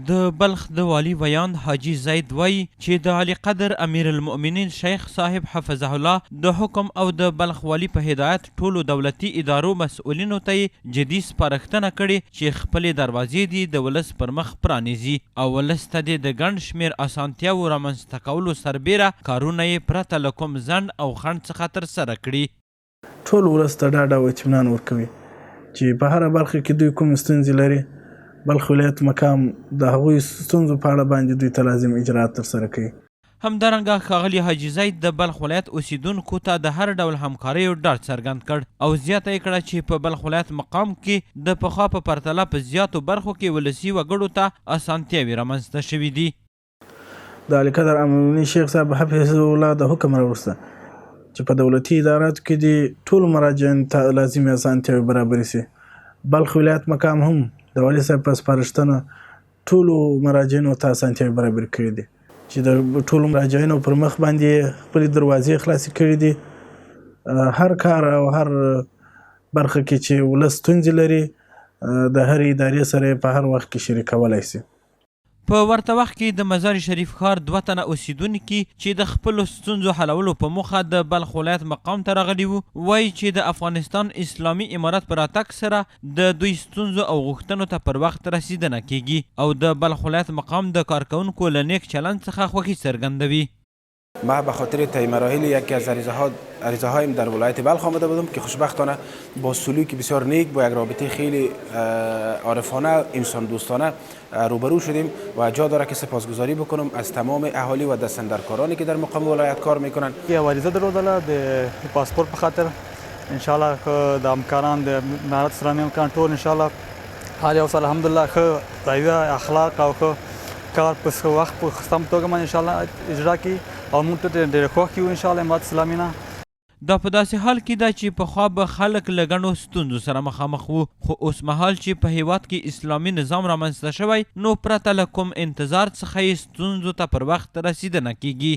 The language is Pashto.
د بلخ د والي ویاند حاجي زید وایي چې د علی قدر امیر المؤمنین شیخ صاحب حفظه الله د حکم او د بلخ والي په هدایت ټولو دولتي ادارو مسؤلینو ته جدي سپارښتنه کړې چې خپلې دروازې دي د ولس پر مخ پرانیزي او ولس ته د ګڼ شمېر اسانتیاوو رامنځته کولو سربیره کارونه یې پرته له کوم ځنډ او خنډ څخه ترسره کړي. ټول ولس ته ډاډ او اطمینان ورکوي چې په هره برخه کې دوی کوم ستونزې لري، بلخ ولایت مقام د هغوی ستونزو په اړه باندې دوی ته لازم اجراات ترسره کوي. همدارنګه ښاغلي حاجي زید د بلخ ولایت اوسیدونکو ته د هر ډول همکاریو ډاډ څرګند کړ او زیاته یې کړه چې په بلخ ولایت مقام کې د پخوا په پرتله په زیاتو برخو کې ولسي وګړو ته اسانتیاوې رامنځته شوي دي. د علی قدر امیر شیخ صاحب حفظه الله د حکم راوسته چې په دولتي اداراتو کې د ټولو مراجعینو ته لازمي اسانتیاوې برابرې سي. بلخ ولایت مقام هم د والي صاحب په سپارښتنه ټولو مراجعینو ته اسانتیاوې برابر کړي دي چې د ټولو مراجعینو پر مخ باندې خپلې دروازې خلاصې کړي دي. هر کار او هر برخه کې چې ولس ستونزې لري د هرې ادارې سره په هر وخت کې شریکولی سي. په ورته وخت کې د مزار شریف ښار 2 تنه اوسیدونکي چې د خپلو ستونزو حلولو په موخه د بلخ ولایت مقام ته راغلي وو وایي چې د افغانستان اسلامي امارت په راتګ سره د دوی ستونزو او غوښتنو ته پر وخت رسیدنه کیږي او د بلخ ولایت مقام د کارکوونکو له نیک چلند څخه خوښي څرګندوي. ما به خاطر طی مراحل یکی از عریضه هایم در ولایت بلخ آمده بودم که خوشبختانه با سلوک بسیار نیک با یک رابطه خیلی عارفانه انسان دوستانه روبرو شدیم و جا داره که سپاسگزاری بکنم از تمام اهالی و دستاندرکارانی که در مقام ولایت کار میکنن. یه عریضه درلودله د پاسپورت په خاطر ان شاء الله که د همکاران د امارت اسلامي همکاران ټول ان شاء الله هر یو سره الحمدلله ښه رویه اخلاق او ښه کار په وخت په سم توګه باندې ان شاء الله اجرا کړي او موږ ته ډېر خوښ یو ان شاء الله امارت اسلامي نه. دا په داسې حال کې ده چې پخوا به خلک له ګڼو ستونزو سره مخامخ وو خو اوس مهال چې په هیواد کې اسلامي نظام رامنځته شوی نو پرته له کوم انتظار څخه یې ستونزو ته پر وخت رسیدنه کیږي.